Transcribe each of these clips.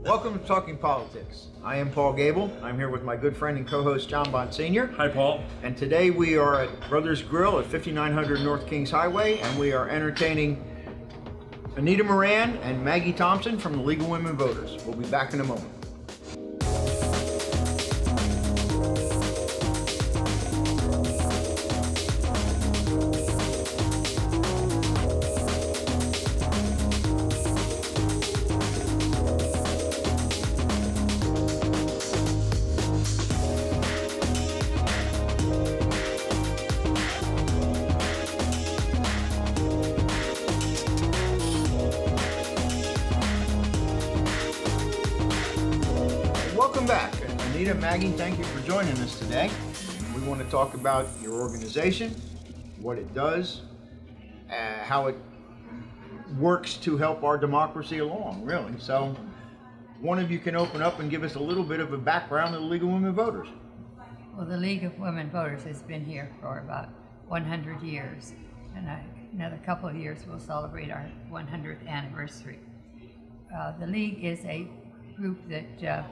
Welcome to Talking Politics. I am Paul Gable. I'm here with my good friend and co-host John Bond Sr. Hi, Paul. And today we are at Brothers Grill at 5900 North Kings Highway, and we are entertaining Anita Moran and Maggie Thompson from the League of Women Voters. We'll be back in a moment. Welcome back. Anita, Maggie, thank you for joining us today. We want to talk about your organization, what it does, how it works to help our democracy along, really. So one of you can open up and give us a little bit of a background of the League of Women Voters. Well, the League of Women Voters has been here for about 100 years, and another couple of years we'll celebrate our 100th anniversary. The League is a group that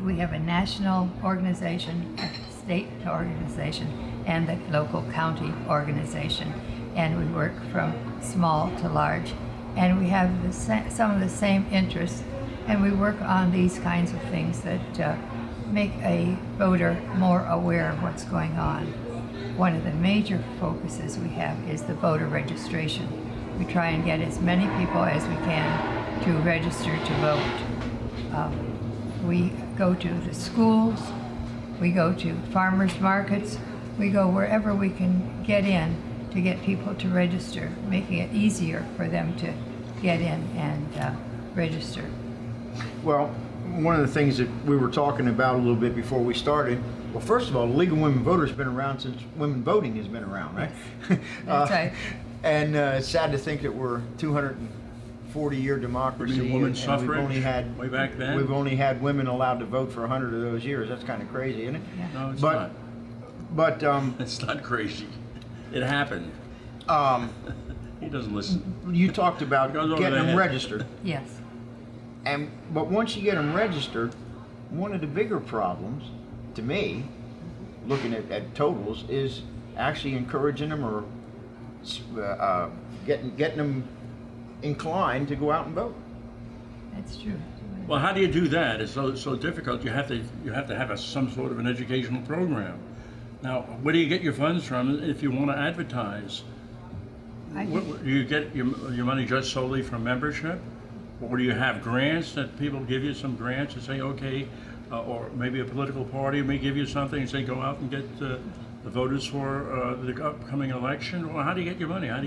we have a national organization, a state organization, and the local county organization, and we work from small to large, and we have some of the same interests, and we work on these kinds of things that make a voter more aware of what's going on. One of the major focuses we have is the voter registration. We try and get as many people as we can to register to vote. We go to the schools, we go to farmers markets, we go wherever we can get in to get people to register, making it easier for them to get in and register. Well, one of the things that we were talking about a little bit before we started, well, first of all, the League of Women Voters has been around since women voting has been around, right? Yes. That's right. And it's sad to think that we're 240-year democracy, women and suffrage we've only had way back then. We've only had women allowed to vote for 100 of those years. That's kind of crazy, isn't it? Yeah. No, it's But not. But It's not crazy. It happened. He doesn't listen. you talked about It goes over getting their them head. registered, Yes. but once you get them registered, one of the bigger problems, to me, looking at totals, is actually encouraging them or getting them inclined to go out and vote. That's true. Well, how do you do that? It's so difficult. You have to have some sort of an educational program. Now, where do you get your funds from if you want to advertise? Do you get your money just solely from membership? Or do you have grants that people give you some grants and say, okay, or maybe a political party may give you something and say, go out and get the voters for the upcoming election? Or how do you get your money? How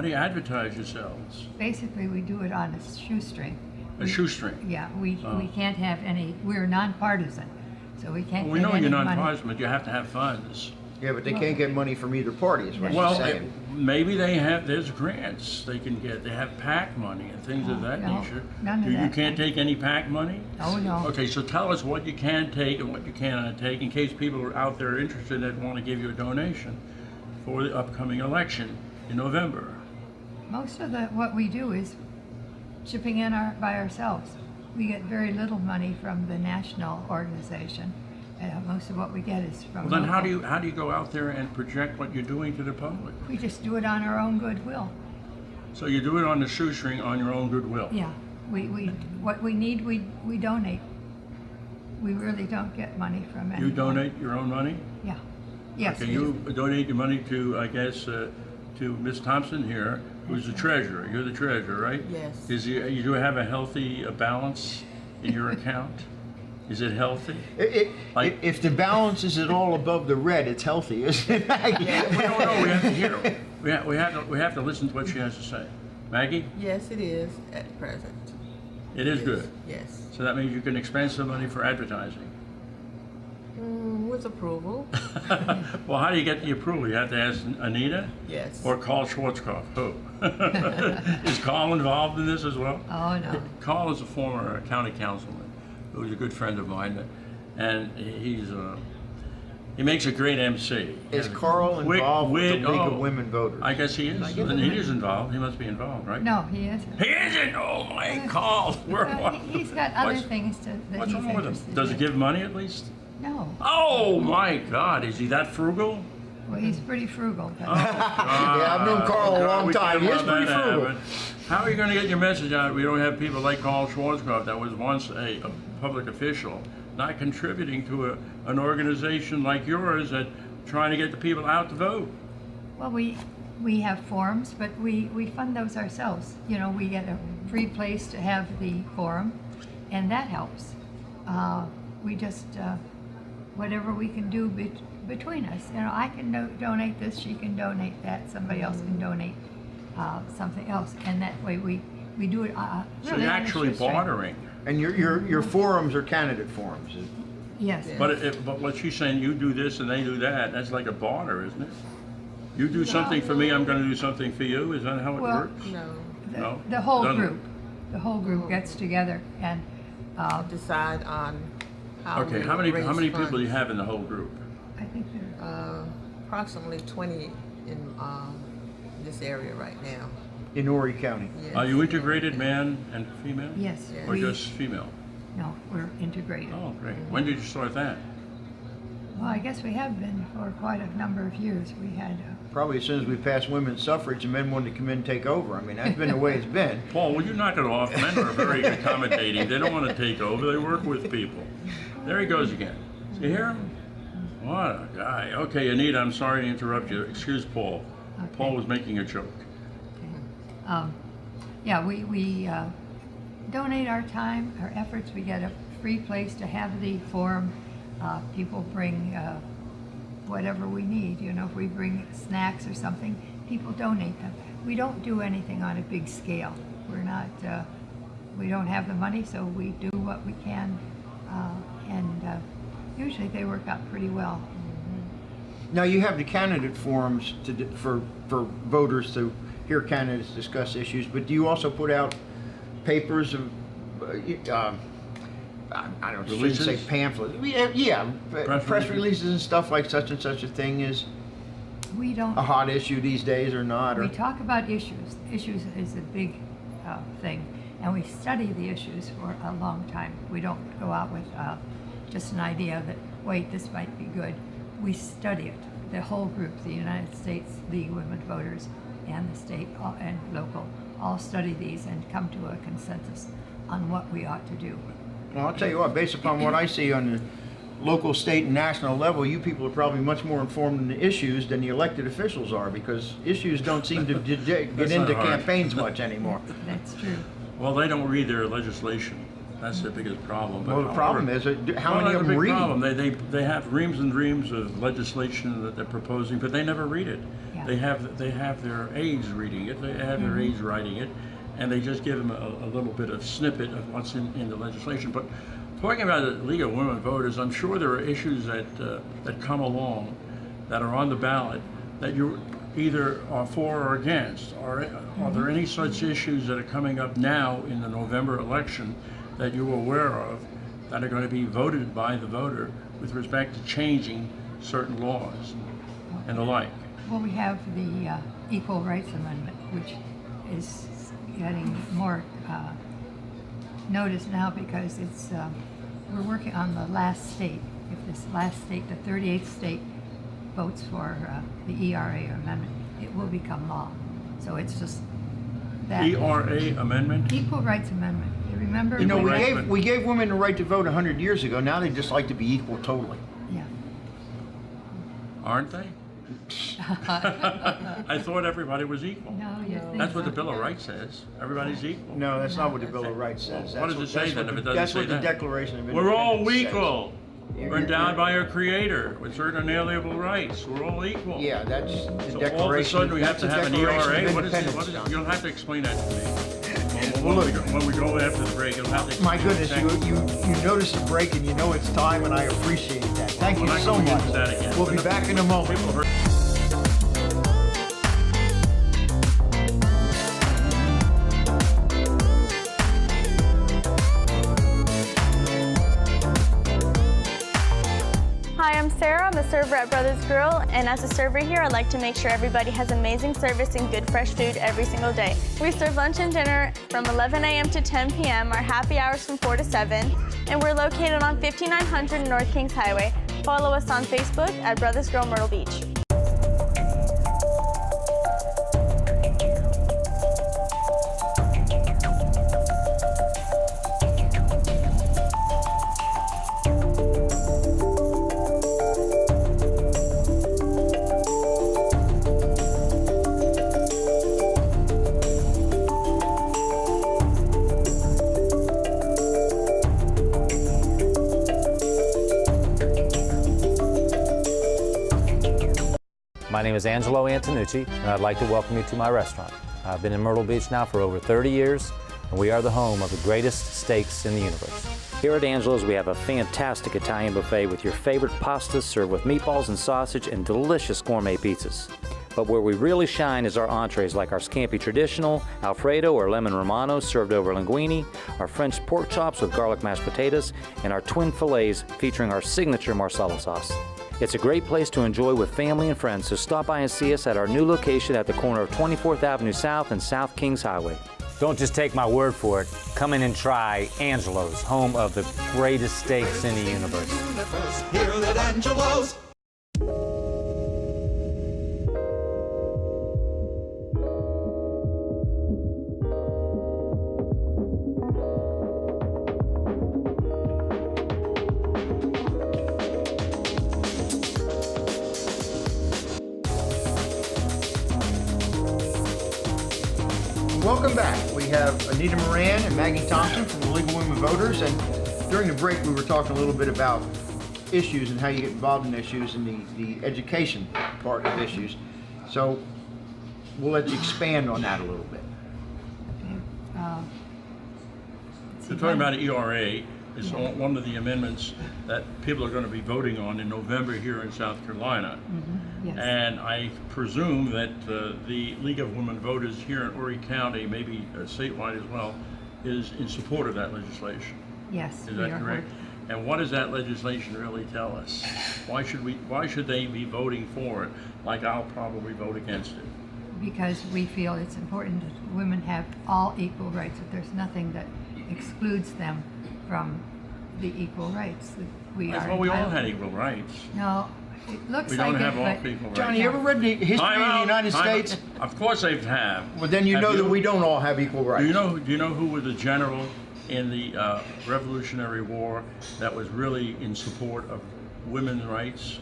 do you advertise yourselves? Basically, we do it on a shoestring. A shoestring? Yeah, we can't have any, we're nonpartisan, so we can't Well, we get know any you're money. nonpartisan, but you have to have funds. Yeah, but they can't get money from either party, is what Well, she's saying. maybe there's grants they can get. They have PAC money and things of that No, nature. none of You that. can't take any PAC money? Oh, no. Okay, so tell us what you can take and what you cannot take in case people are out there interested that want to give you a donation for the upcoming election in November. Most of what we do is chipping in by ourselves. We get very little money from the national organization. Most of what we get is from Well, then how local. do you go out there and project what you're doing to the public? We just do it on our own goodwill. So you do it on the shoestring on your own goodwill. Yeah, what we need, we donate. We really don't get money from anyone. You donate your own money? Yeah. Yes. Okay, we you do. donate your money to, I guess, to Miss Thompson here, who's the treasurer. You're the treasurer, right? Yes. You do have a healthy balance in your account? Is it healthy? If the balance is at all above the red, it's healthy, isn't it, Maggie? No, we have to hear her. We have to listen to what she has to say. Maggie? Yes, it is at present. It is good. Yes. So that means you can expend some money for advertising. With approval. Well, how do you get the approval? You have to ask Anita? Yes. Or Carl Schwarzkopf? Who? Is Carl involved in this as well? Oh, no. Carl is a former county councilman who's a good friend of mine, and he's He makes a great MC. Is Carl involved with the League of oh, Women Voters? I guess he is. And he is involved. He must be involved, right? No, he isn't. He isn't? Oh my God. He's got other What's- things that What's he's wrong with him? interested Does he in. give money at least? No. Oh my God. Is he that frugal? Well, he's pretty frugal. But Yeah, I've known Carl a long We time. can't He is let pretty that frugal. happen. How are you going to get your message out? We don't have people like Carl Schwarzkopf, that was once a public official, not contributing to an organization like yours that trying to get the people out to vote. Well, we have forums, but we fund those ourselves. You know, we get a free place to have the forum, and that helps. We just, whatever we can do between us. You know, I can donate this, she can donate that, somebody else can donate something else, and that way we do it So really you're on a actually shoestring. bartering. And your forums are candidate forums. Yes. But what she's saying, you do this and they do that, that's like a barter, isn't it? You do something for me, I'm going to do something for you. Is that how it Well, works? No. No? The whole Doesn't- group gets together and Decide on how. Okay, we how many raise people do you funds. have in the whole group? I think there. Approximately 20 in this area right now. In Horry County. Yes. Are you integrated man and female? Yes. Yeah. Or we- just female? No, we're integrated. Oh, great. When did you start that? Well, I guess we have been for quite a number of years. We had, Probably as soon as we passed women's suffrage, the men wanted to come in and take over. I mean, that's been the way it's been. Paul, will you knock it off? Men are very accommodating. They don't want to take over. They work with people. There he goes again. You hear him? What a guy. Okay, Anita, I'm sorry to interrupt you. Excuse Paul. Okay. Paul was making a joke. yeah, we donate our time, our efforts. We get a free place to have the forum. People bring whatever we need. You know, if we bring snacks or something, people donate them. We don't do anything on a big scale. We're not, we don't have the money, so we do what we can, and usually they work out pretty well. Now, you have the candidate forums for voters to hear candidates discuss issues, but do you also put out papers of, I don't shouldn't say Releases? pamphlets. Yeah, press releases and stuff like such and such a thing is We don't. a hot issue these days or not? Or We talk about issues. Issues is a big thing, and we study the issues for a long time. We don't go out with just an idea that, wait, this might be good. We study it. The whole group, the United States League of Women Voters and the state and local, all study these and come to a consensus on what we ought to do. Well, I'll tell you what, based upon what I see on the local, state, and national level, you people are probably much more informed on the issues than the elected officials are, because issues don't seem to get That's not into hard. campaigns much anymore. That's true. Well, they don't read their legislation. That's the biggest problem. But Well, the problem is, how well, many that's of a them big read? problem. They have reams and reams of legislation that they're proposing, but they never read it. Yeah. They have their aides reading it. They have their aides writing it, and they just give them a little bit of snippet of what's in the legislation. But talking about the League of Women Voters, I'm sure there are issues that come along that are on the ballot that you either are for or against. Are there any such issues that are coming up now in the November election that you're aware of that are going to be voted by the voter with respect to changing certain laws and the like? Well, we have the Equal Rights Amendment, which is getting more notice now because it's we're working on the last state. If this last state, the 38th state, votes for the ERA amendment, it will become law. So it's just that ERA amendment? Equal Rights Amendment. You remember? You know, when- Right. we gave women the right to vote 100 years ago. Now they just like to be equal totally. Yeah. Aren't they? I thought everybody was equal. No, you think That's what the so. Bill of Rights says. Everybody's equal. No, that's not what the Bill of Rights says. What does it say then if it doesn't That's say what the that? Declaration of We're all Independence says. equal. Yeah, We're endowed by our Creator with certain inalienable rights. We're all equal. Yeah, that's the So Declaration. all of a sudden we have that's to the have an Declaration of ERA? What is it? Independence, John. You'll have to explain that to me. Well, look, When we go after the break, you'll have to my explain goodness, exactly. you notice the break and you know it's time, and I appreciate that. Thank you We're not so going much. into that again. We'll be back in a moment. People heard- Hi, I'm Sarah Sarah. I'm a server at Brothers Grill, and as a server here, I like to make sure everybody has amazing service and good fresh food every single day. We serve lunch and dinner from 11 a.m. to 10 p.m., our happy hours from 4 to 7, and we're located on 5900 North Kings Highway. Follow us on Facebook at Brothers Grill Myrtle Beach. My name is Angelo Antonucci, and I'd like to welcome you to my restaurant. I've been in Myrtle Beach now for over 30 years, and we are the home of the greatest steaks in the universe. Here at Angelo's, we have a fantastic Italian buffet with your favorite pastas served with meatballs and sausage and delicious gourmet pizzas. But where we really shine is our entrees like our scampi traditional, Alfredo or lemon romano served over linguine, our French pork chops with garlic mashed potatoes, and our twin fillets featuring our signature marsala sauce. It's a great place to enjoy with family and friends, so stop by and see us at our new location at the corner of 24th Avenue South and South Kings Highway. Don't just take my word for it. Come in and try Angelo's, home of the greatest steaks in the universe. Here at Angelo's. Welcome back. We have Anita Moran and Maggie Thompson from the League of Women Voters, and during the break we were talking a little bit about issues and how you get involved in issues and the education part of issues. So we'll let you expand on that a little bit. So talking about ERA is one of the amendments that people are going to be voting on in November here in South Carolina. Mm-hmm. Yes. And I presume that the League of Women Voters here in Horry County, maybe statewide as well, is in support of that legislation. Yes, Is that correct? And what does that legislation really tell us? Why should they be voting for it, like I'll probably vote against it? Because we feel it's important that women have all equal rights, that there's nothing that excludes them from the equal rights that we I are thought we all entitled had to. equal rights. No, it looks We like don't it, have all but equal rights. Johnny, you ever read the history of the United States? Of course they have. Well, then you know that we don't all have equal rights. Do you know who was the general in the Revolutionary War that was really in support of women's rights?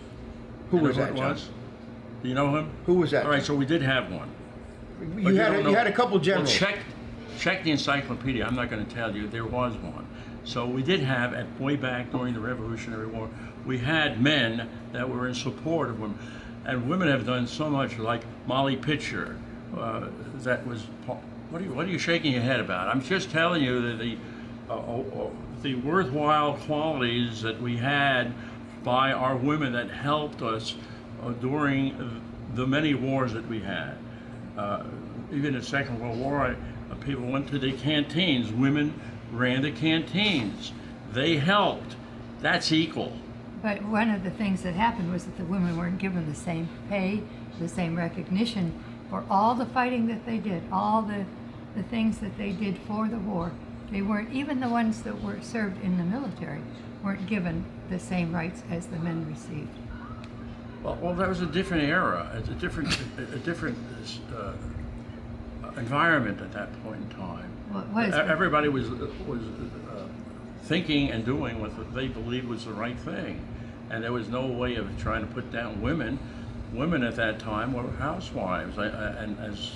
Who You know was that, it John? was? Do you know him? Who was that? All right, so we did have one. You But had don't know. a couple generals. Well, check the encyclopedia. I'm not going to tell you. There was one. So we did have, way back during the Revolutionary War, we had men that were in support of women. And women have done so much, like Molly Pitcher. That was, what are you shaking your head about? I'm just telling you that the worthwhile qualities that we had by our women that helped us during the many wars that we had. Even in the Second World War, people went to the canteens. Women ran the canteens. They helped. That's equal. But one of the things that happened was that the women weren't given the same pay, the same recognition for all the fighting that they did, all the things that they did for the war. They weren't, even the ones that were served in the military, weren't given the same rights as the men received. Well, that was a different era. It's a different environment at that point in time. Well, it was. Everybody was thinking and doing what they believed was the right thing, and there was no way of trying to put down women. Women at that time were housewives, and as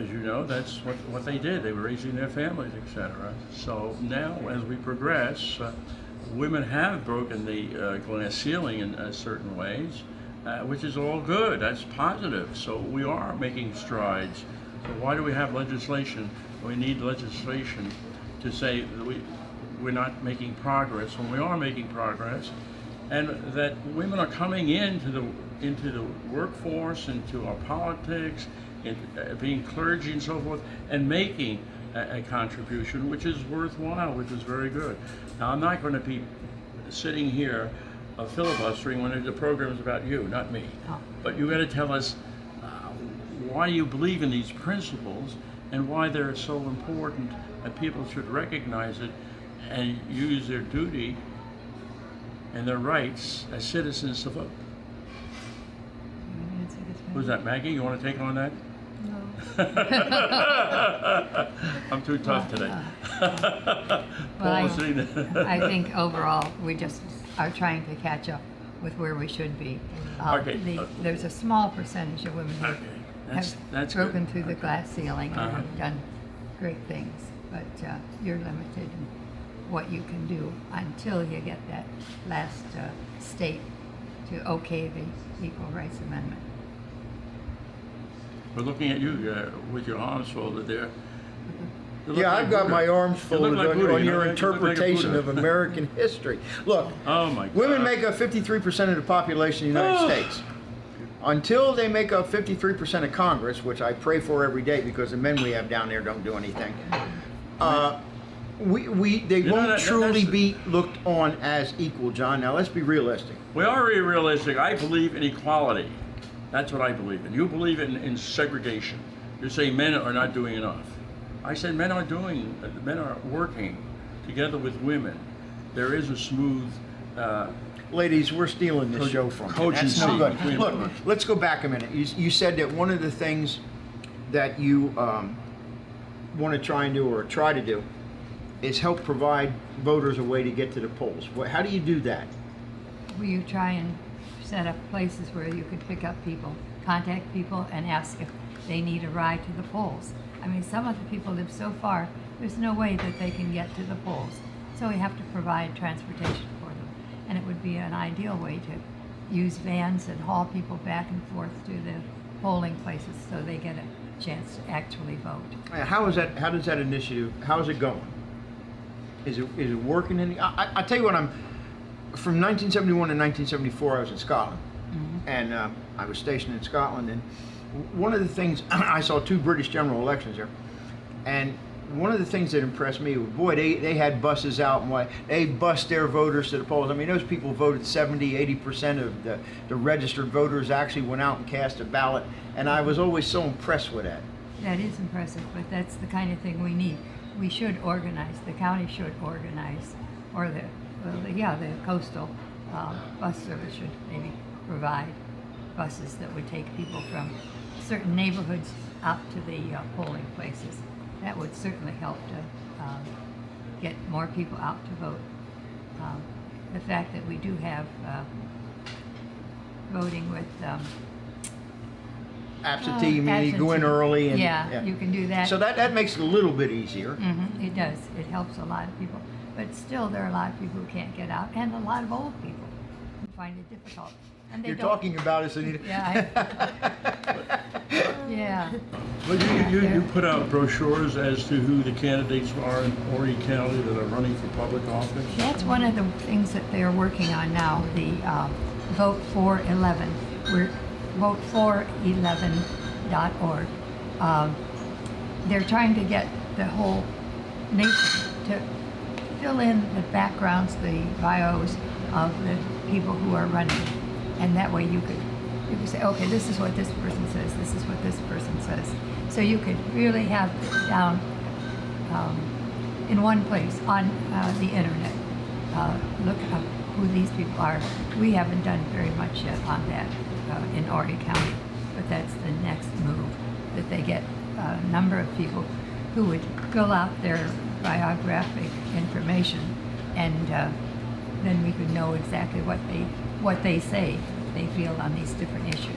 you know, that's what they did. They were raising their families, etc. So now, as we progress, women have broken the glass ceiling in certain ways, which is all good. That's positive. So we are making strides. So why do we have legislation? We need legislation to say that we're not making progress when we are making progress, and that women are coming into the workforce, into our politics, being clergy and so forth, and making a contribution, which is worthwhile, which is very good. Now, I'm not going to be sitting here of filibustering when the program is about you, not me. Oh. But you got to tell us why you believe in these principles and why they're so important, and people should recognize it and use their duty and their rights as citizens to vote. Who's that, Maggie? You want to take on that? I'm too tough today. Paul is sitting there. I think overall we just are trying to catch up with where we should be. Okay. There's a small percentage of women who That's have broken good. through the glass ceiling and Uh-huh. have done great things, but you're limited in what you can do until you get that last state to okay the Equal Rights Amendment. We're looking at you with your arms folded there. You look Yeah, like I've got Buddha. my arms You look folded like on, Buddha, on you know, your you look like a interpretation Buddha. of American history. Look, Oh my God. women make up 53% of the population of the United States. Until they make up 53% of Congress, which I pray for every day because the men we have down there don't do anything, they know, won't truly that's- be looked on as equal, John. Now, let's be realistic. We are realistic. I believe in equality. That's what I believe in. You believe in segregation. You say men are not doing enough. I said men are working together with women. There is a smooth Ladies, we're stealing this show from you. That's no cogency good. between Look, women. let's go back a minute. You said that one of the things that you want to try and do or try to do is help provide voters a way to get to the polls. How do you do that? You try and set up places where you could pick up people, contact people, and ask if they need a ride to the polls. I mean, some of the people live so far, there's no way that they can get to the polls. So we have to provide transportation for them. And it would be an ideal way to use vans and haul people back and forth to the polling places so they get a chance to actually vote. How is that? How does that initiative? How is it going? Is it working? I tell you what, from 1971 to 1974, I was in Scotland, and I was stationed in Scotland. And one of the things I saw 2 British general elections there, and one of the things that impressed me was, boy, they had buses out and they bussed their voters to the polls. I mean, those people voted 70-80% of the registered voters actually went out and cast a ballot, and I was always so impressed with that. That is impressive, but that's the kind of thing we need. We should organize, the county should organize, or the coastal bus service should maybe provide buses that would take people from certain neighborhoods out to the polling places. That would certainly help to get more people out to vote. The fact that we do have voting with Absentee, you mean you go in early and yeah, you can do that. So that makes it a little bit easier. It does. It helps a lot of people. But still, there are a lot of people who can't get out, and a lot of old people who find it difficult. And they You're don't- talking about us, Anita. Yeah. Yeah. Well, you put out brochures as to who the candidates are in Horry County that are running for public office. That's one of the things that they're working on now, the Vote for 11. We're votefor11.org. They're trying to get the whole nation to fill in the backgrounds, the bios of the people who are running. And that way you could say, okay, this is what this person says, this is what this person says. So you could really have it down in one place on the internet. Look up who these people are. We haven't done very much yet on that in Horry County, but that's the next move, that they get a number of people who would fill out their biographic information, and then we could know exactly what they say, they feel on these different issues.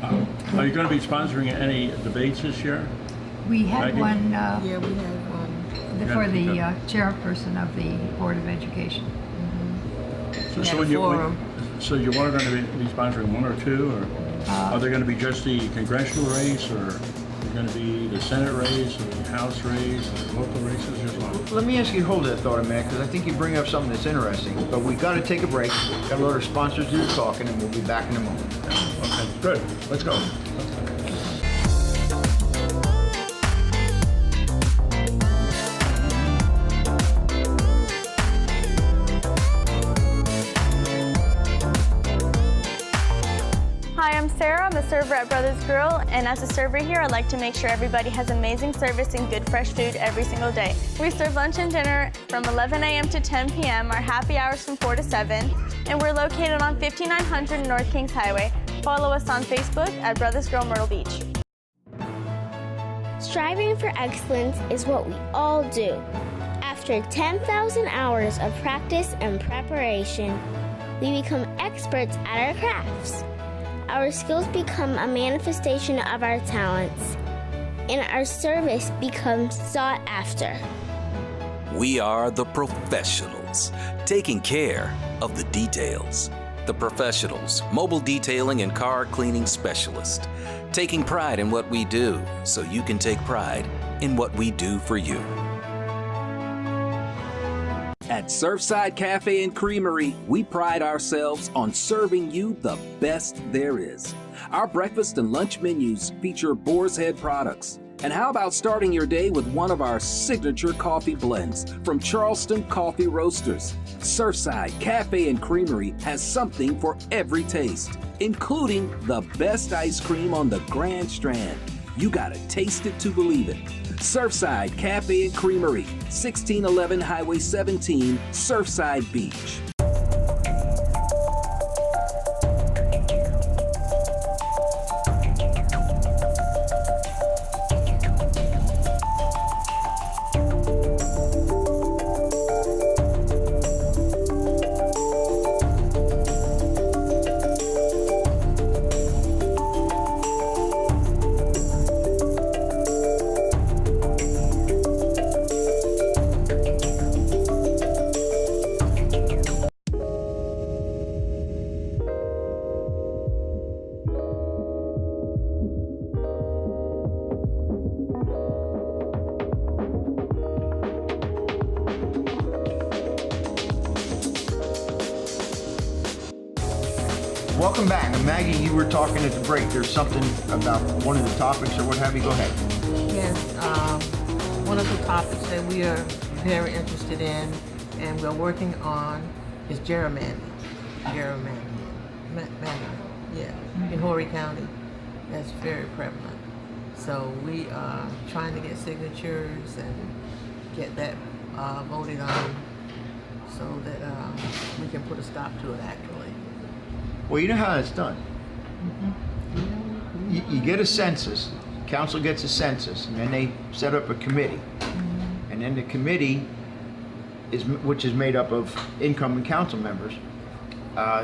Are you going to be sponsoring any debates this year? We had Maggie? one Yeah, we have for the Yeah. chairperson of the Board of Education. So had a forum. So you are going to be sponsoring one or two, or are they going to be just the congressional race, or are they going to be the Senate race, or the House race, or local races, or what? Let me ask you to hold that thought a minute, because I think you bring up something that's interesting. But we've got to take a break. Got to let our sponsors do the talking, and we'll be back in a moment. Okay, good. Let's go. server at Brothers Grill, and as a server here, I like to make sure everybody has amazing service and good fresh food every single day. We serve lunch and dinner from 11 a.m. to 10 p.m., our happy hours from 4 to 7, and we're located on 5900 North Kings Highway. Follow us on Facebook at Brothers Grill Myrtle Beach. Striving for excellence is what we all do. After 10,000 hours of practice and preparation, we become experts at our crafts. Our skills become a manifestation of our talents, and our service becomes sought after. We are the professionals, taking care of the details. The Professionals, mobile detailing and car cleaning specialist, taking pride in what we do so you can take pride in what we do for you. At Surfside Cafe and Creamery, we pride ourselves on serving you the best there is. Our breakfast and lunch menus feature Boar's Head products. And how about starting your day with one of our signature coffee blends from Charleston Coffee Roasters? Surfside Cafe and Creamery has something for every taste, including the best ice cream on the Grand Strand. You gotta taste it to believe it. Surfside Cafe and Creamery, 1611 Highway 17, Surfside Beach. Welcome back. And Maggie, you were talking at the break. There's something about one of the topics or what have you. Go ahead. Yes, one of the topics that we are very interested in and we're working on is gerrymandering. In Horry County. That's very prevalent. So we are trying to get signatures and get that voted on so that we can put a stop to it actually. Well, you know how it's done. You get a census, council gets a census, and then they set up a committee. And then the committee, which is made up of incumbent council members,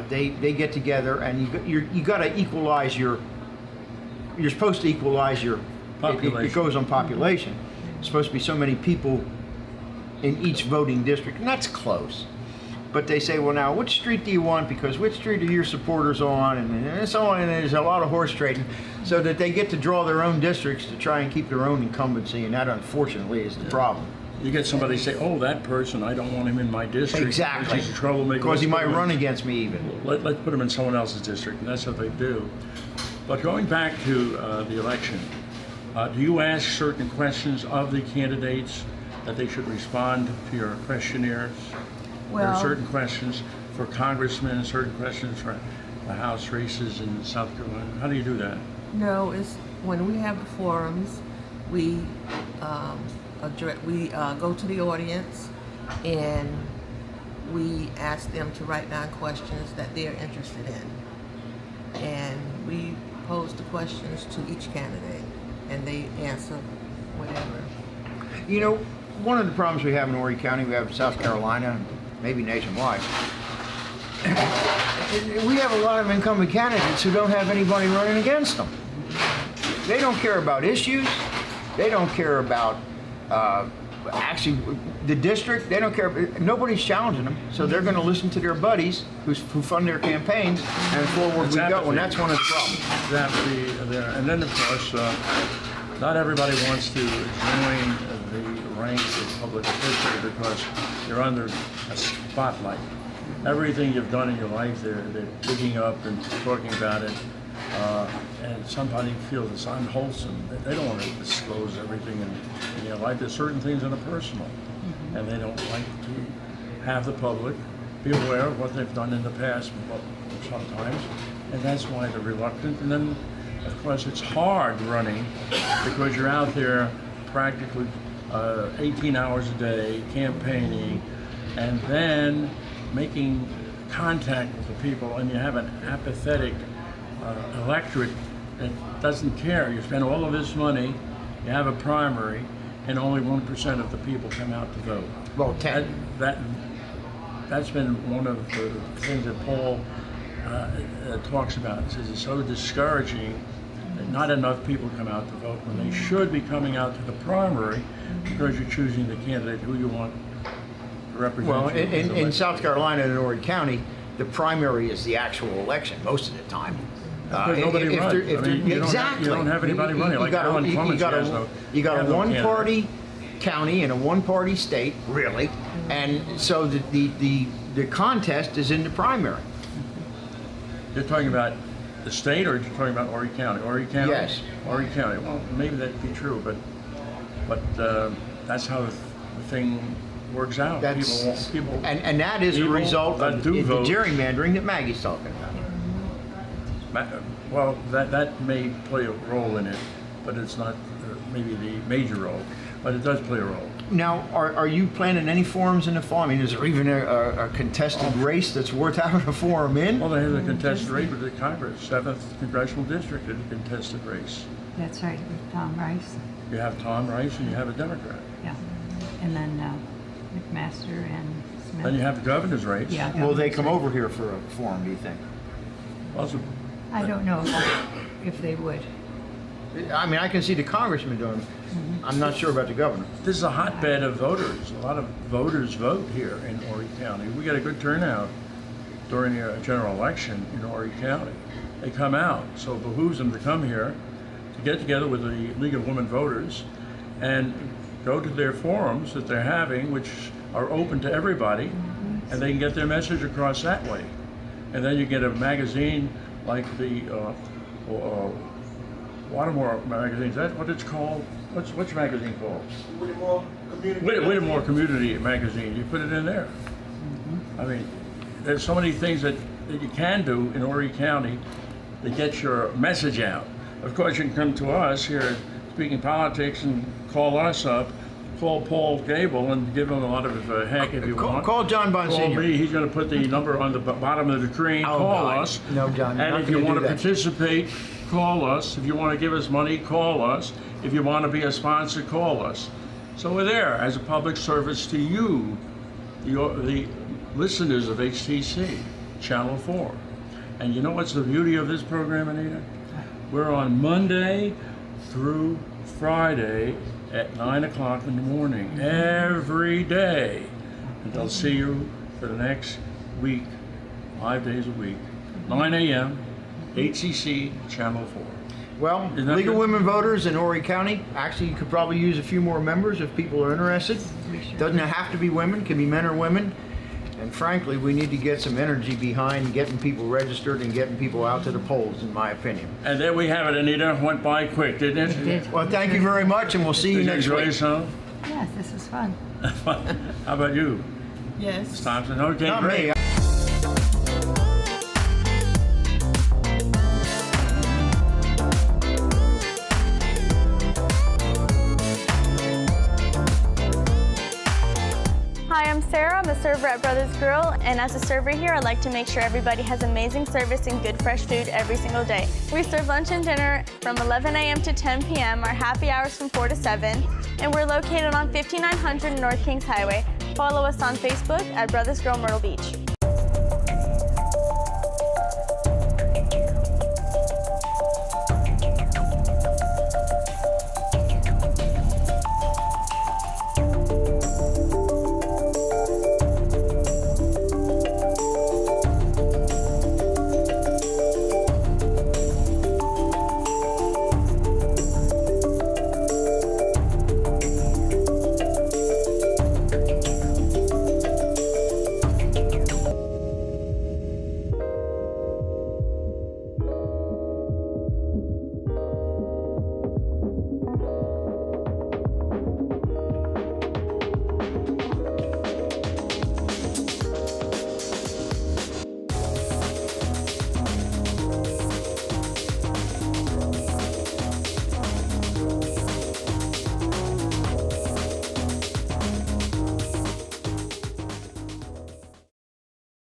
they get together and you got to equalize you're supposed to equalize your population. It goes on population. It's supposed to be so many people in each voting district, and that's close. But they say, well, now, which street do you want? Because which street are your supporters on? And so on, and there's a lot of horse trading, so that they get to draw their own districts to try and keep their own incumbency, and that, unfortunately, is the problem. You get somebody say, oh, that person, I don't want him in my district. Exactly. He's a troublemaker. Because he might run against me even. Let's put him in someone else's district, and that's what they do. But going back to the election, do you ask certain questions of the candidates that they should respond to your questionnaires? There are certain questions for congressmen, certain questions for the House races in South Carolina. How do you do that? No, it's when we have the forums, we go to the audience and we ask them to write down questions that they're interested in. And we pose the questions to each candidate and they answer whatever. You know, one of the problems we have in Horry County, we have in South Carolina, maybe nationwide, we have a lot of incumbent candidates who don't have anybody running against them. They don't care about issues. They don't care about actually the district. They don't care. Nobody's challenging them, so they're going to listen to their buddies who fund their campaigns, and forward we go. And that's one of the problems. Exactly there. And then, of course, not everybody wants to join the ranks of public officials because you're under a spotlight. Everything you've done in your life, they're digging up and talking about it. And somebody feels it's unwholesome. They don't want to disclose everything in their life. There's certain things that are personal, and they don't like to have the public be aware of what they've done in the past sometimes, and that's why they're reluctant. And then Of course, it's hard running because you're out there practically 18 hours a day campaigning, and then making contact with the people, and you have an apathetic electorate that doesn't care. You spend all of this money, you have a primary, and only 1% of the people come out to vote. Well, 10. That's been one of the things that Paul talks about. He says it's so discouraging that not enough people come out to vote when they should be coming out to the primary because you're choosing the candidate who you want to represent. Well, you in South Carolina and Horry County, the primary is the actual election most of the time. Because nobody runs. Exactly. You don't have anybody running. Like Alan Clemens has you got a no one-party county and a one-party state, really, and so the contest is in the primary. You're talking about the state, or you're talking about Horry County? Horry County? Yes. Horry County. Well, maybe that'd be true, but that's how the thing works out. People and that is a result of the vote. gerrymandering that Maggie's talking about. Well, that may play a role in it, but it's not maybe the major role, but it does play a role. Now, are you planning any forums in the fall? I mean, is there even a contested race that's worth having a forum in? Well, they have a contested race with the Congress, 7th Congressional District is a contested race. That's right, with Tom Rice. You have Tom Rice and you have a Democrat. Yeah. And then McMaster and Smith. Then you have the governor's race. Yeah. Will they come over here for a forum, do you think? Also, I don't know if they would. I mean, I can see the congressman doing it. I'm not sure about the governor. this is a hotbed of voters. A lot of voters vote here in Horry County. We get a good turnout during the general election in Horry County. They come out, so it behooves them to come here to get together with the League of Women Voters and go to their forums that they're having, which are open to everybody, and they can get their message across that way. And then you get a magazine like the Whittemore magazine. Is that what it's called? What's your magazine called? Whittemore Community Magazine. You put it in there. I mean, there's so many things that you can do in Horry County to get your message out. Of course, you can come to us here at Speaking Politics and call us up. Call Paul Gable and give him a lot of heck if you want. Call John Bond Call Sr. me. He's going to put the number on the bottom of the screen. Oh, call God. us. No, John, you're and not if you gonna want do to that. participate, call us. If you want to give us money, call us. If you want to be a sponsor, call us. So we're there as a public service to you, the listeners of HTC, Channel 4. And you know what's the beauty of this program, Anita? We're on Monday through Friday at 9 o'clock in the morning, every day. And they'll see you for the next week, 5 days a week, 9 a.m., HCC, Channel 4. Well, Isn't that League of good? Women Voters in Horry County, actually you could probably use a few more members if people are interested. Doesn't have to be women, can be men or women. And frankly, we need to get some energy behind getting people registered and getting people out to the polls, in my opinion. And there we have it, Anita. Went by quick, didn't it? It did. Well, thank you very much, and we'll see you Did you next enjoy week. yourself? Yes, this was fun. How about you, Yes. Ms. Thompson? Okay, Not great. me. Hi, I'm Sarah. I'm a server at Brothers Grill, and as a server here, I like to make sure everybody has amazing service and good fresh food every single day. We serve lunch and dinner from 11 a.m. to 10 p.m., our happy hours from 4 to 7, and we're located on 5900 North Kings Highway. Follow us on Facebook at Brothers Grill Myrtle Beach.